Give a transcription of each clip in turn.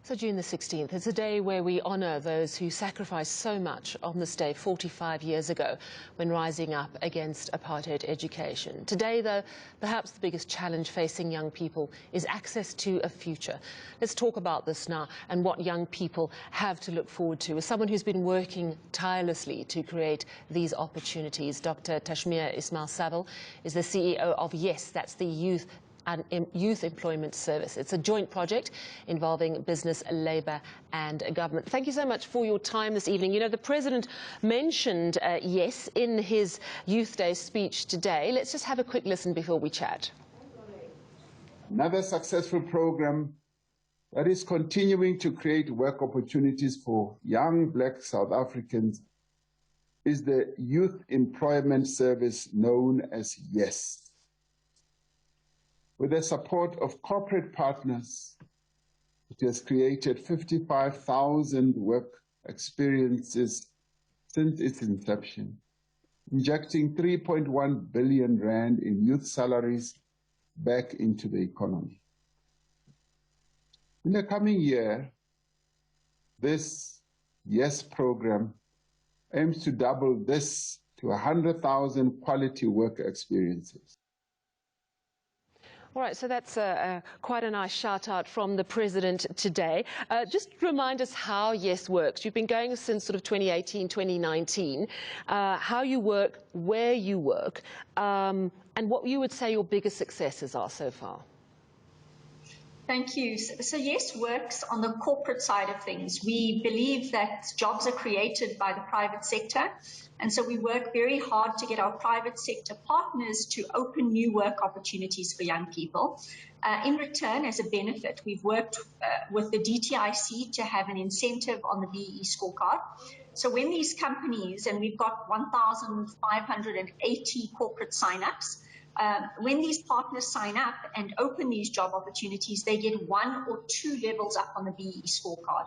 So June the 16th is a day where we honour those who sacrificed so much on this day 45 years ago when rising up against apartheid education. Today, though, perhaps the biggest challenge facing young people is access to a future. Let's talk about this now and what young people have to look forward to. As someone who's been working tirelessly to create these opportunities, Dr. Tashmir Ismail-Saville is the CEO of YES, that's the Youth Employment Service. It's a joint project involving business, labour and government. Thank you so much for your time this evening. You know, the President mentioned YES in his Youth Day speech today. Let's just have a quick listen before we chat. Another successful program that is continuing to create work opportunities for young black South Africans is the Youth Employment Service known as YES. With the support of corporate partners, it has created 55,000 work experiences since its inception, injecting 3.1 billion rand in youth salaries back into the economy. In the coming year, this YES program aims to double this to 100,000 quality work experiences. All right, so that's quite a nice shout out from the President today. Just remind us how YES works. You've been going since sort of 2018, 2019, how you work, where you work, and what you would say your biggest successes are so far. Thank you. So YES works on the corporate side of things. We believe that jobs are created by the private sector, and so we work very hard to get our private sector partners to open new work opportunities for young people. In return, as a benefit, we've worked with the DTIC to have an incentive on the BEE scorecard. So when these companies, and we've got 1,580 corporate signups, when these partners sign up and open these job opportunities, they get 1 or 2 levels up on the BEE scorecard.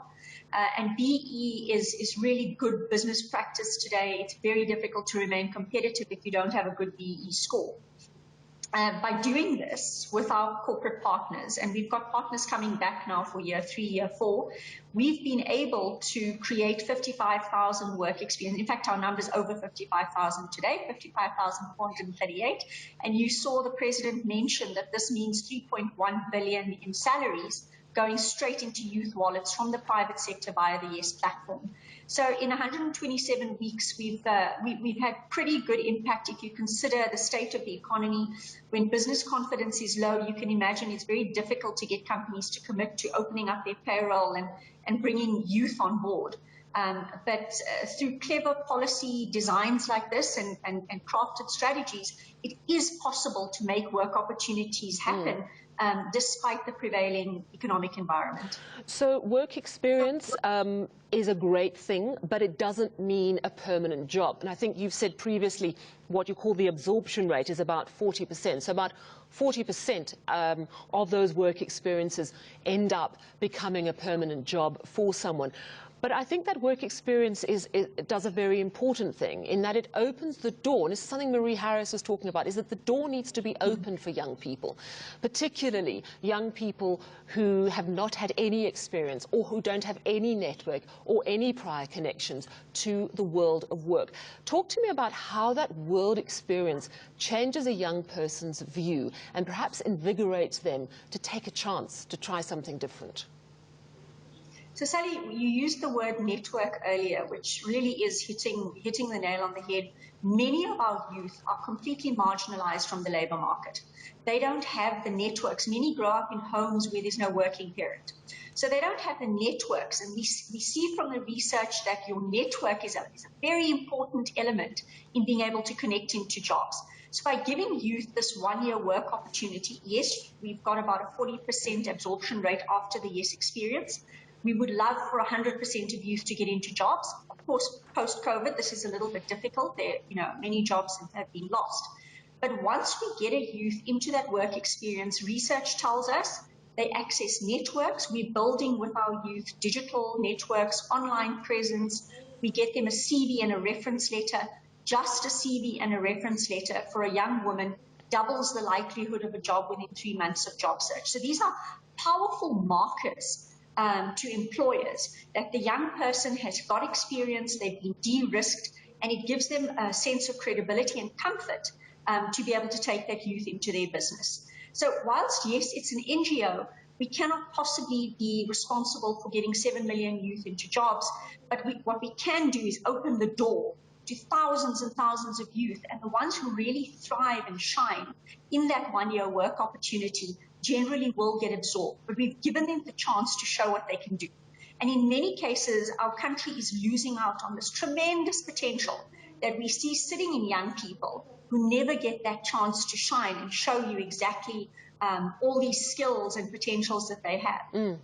And BEE is really good business practice today. It's very difficult to remain competitive if you don't have a good BEE score. By doing this with our corporate partners, and we've got partners coming back now for year 3, year 4, we've been able to create 55,000 work experience. In fact, our number's over 55,000 today, 55,438. And you saw the President mention that this means 3.1 billion in salaries going straight into youth wallets from the private sector via the YES platform. So in 127 weeks, we've had pretty good impact. If you consider the state of the economy, when business confidence is low, you can imagine it's very difficult to get companies to commit to opening up their payroll and bringing youth on board. But through clever policy designs like this and crafted strategies, it is possible to make work opportunities happen despite the prevailing economic environment. So work experience is a great thing, but it doesn't mean a permanent job. And I think you've said previously what you call the absorption rate is about 40%. So about 40% of those work experiences end up becoming a permanent job for someone. But I think that work experience does a very important thing in that it opens the door, and this is something Marie Harris was talking about, is that the door needs to be open for young people, particularly young people who have not had any experience or who don't have any network or any prior connections to the world of work. Talk to me about how that world experience changes a young person's view and perhaps invigorates them to take a chance to try something different. So Sally, you used the word network earlier, which really is hitting the nail on the head. Many of our youth are completely marginalized from the labor market. They don't have the networks. Many grow up in homes where there's no working parent. So they don't have the networks, and we see from the research that your network is a very important element in being able to connect into jobs. So by giving youth this 1-year work opportunity, yes, we've got about a 40% absorption rate after the YES experience. We would love for 100% of youth to get into jobs. Of course, post-COVID, this is a little bit difficult. Many jobs have been lost. But once we get a youth into that work experience, research tells us they access networks. We're building with our youth digital networks, online presence. We get them a CV and a reference letter. Just a CV and a reference letter for a young woman doubles the likelihood of a job within 3 months of job search. So these are powerful markers to employers that the young person has got experience, they've been de-risked, and it gives them a sense of credibility and comfort to be able to take that youth into their business. So whilst, yes, it's an NGO, we cannot possibly be responsible for getting 7 million youth into jobs, but what we can do is open the door to thousands and thousands of youth, and the ones who really thrive and shine in that one-year work opportunity generally will get absorbed. But we've given them the chance to show what they can do. And in many cases, our country is losing out on this tremendous potential that we see sitting in young people who never get that chance to shine and show you exactly all these skills and potentials that they have.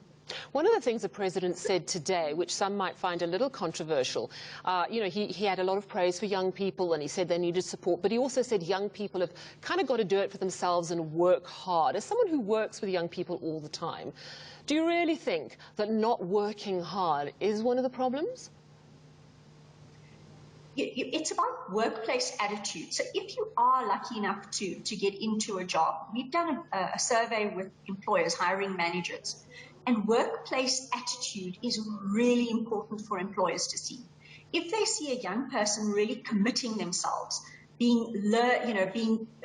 One of the things the President said today, which some might find a little controversial, he had a lot of praise for young people and he said they needed support, but he also said young people have kind of got to do it for themselves and work hard. As someone who works with young people all the time, do you really think that not working hard is one of the problems? It's about workplace attitude. So if you are lucky enough to get into a job, we've done a survey with employers, hiring managers, and workplace attitude is really important for employers to see. If they see a young person really committing themselves,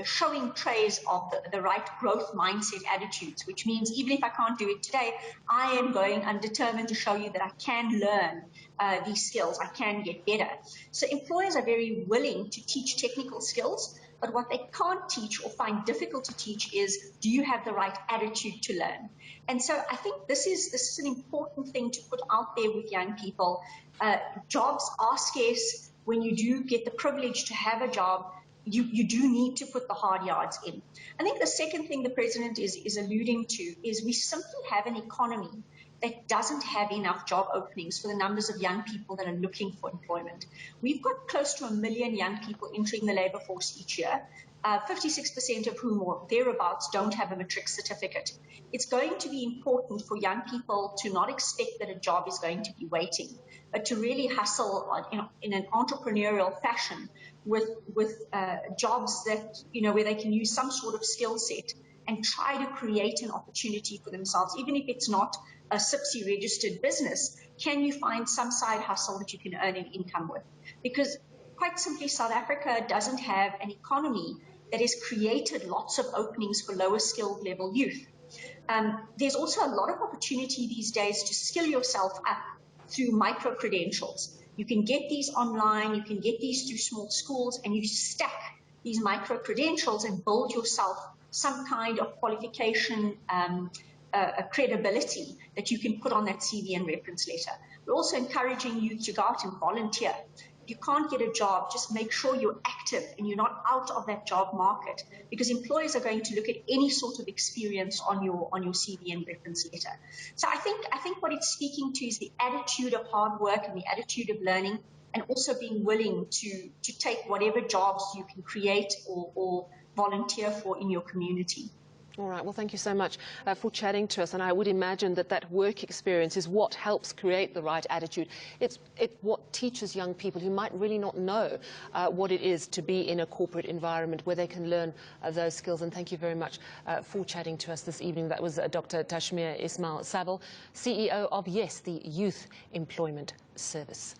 showing traits of the right growth mindset attitudes, which means even if I can't do it today, I am going and determined to show you that I can learn these skills, I can get better. So employers are very willing to teach technical skills, but what they can't teach or find difficult to teach is, do you have the right attitude to learn? And so I think this is an important thing to put out there with young people. Jobs are scarce. When you do get the privilege to have a job, you do need to put the hard yards in. I think the second thing the President is alluding to is we simply have an economy that doesn't have enough job openings for the numbers of young people that are looking for employment. We've got close to 1 million young people entering the labour force each year, 56% of whom or thereabouts don't have a matric certificate. It's going to be important for young people to not expect that a job is going to be waiting, but to really hustle in an entrepreneurial fashion with jobs that, where they can use some sort of skill set and try to create an opportunity for themselves, even if it's not a CIPSE registered business. Can you find some side hustle that you can earn an income with? Because quite simply, South Africa doesn't have an economy that has created lots of openings for lower skilled level youth. There's also a lot of opportunity these days to skill yourself up through micro-credentials. You can get these online, you can get these through small schools, and you stack these micro-credentials and build yourself some kind of qualification, a credibility that you can put on that CV and reference letter. We're also encouraging youth to go out and volunteer. If you can't get a job, just make sure you're active and you're not out of that job market, because employers are going to look at any sort of experience on your CV and reference letter. So I think what it's speaking to is the attitude of hard work and the attitude of learning, and also being willing to take whatever jobs you can create or volunteer for in your community. All right, well, thank you so much for chatting to us. And I would imagine that work experience is what helps create the right attitude. It's what teaches young people who might really not know what it is to be in a corporate environment where they can learn those skills. And thank you very much for chatting to us this evening. That was Dr. Tashmia Ismail-Saville, CEO of, yes, the Youth Employment Service.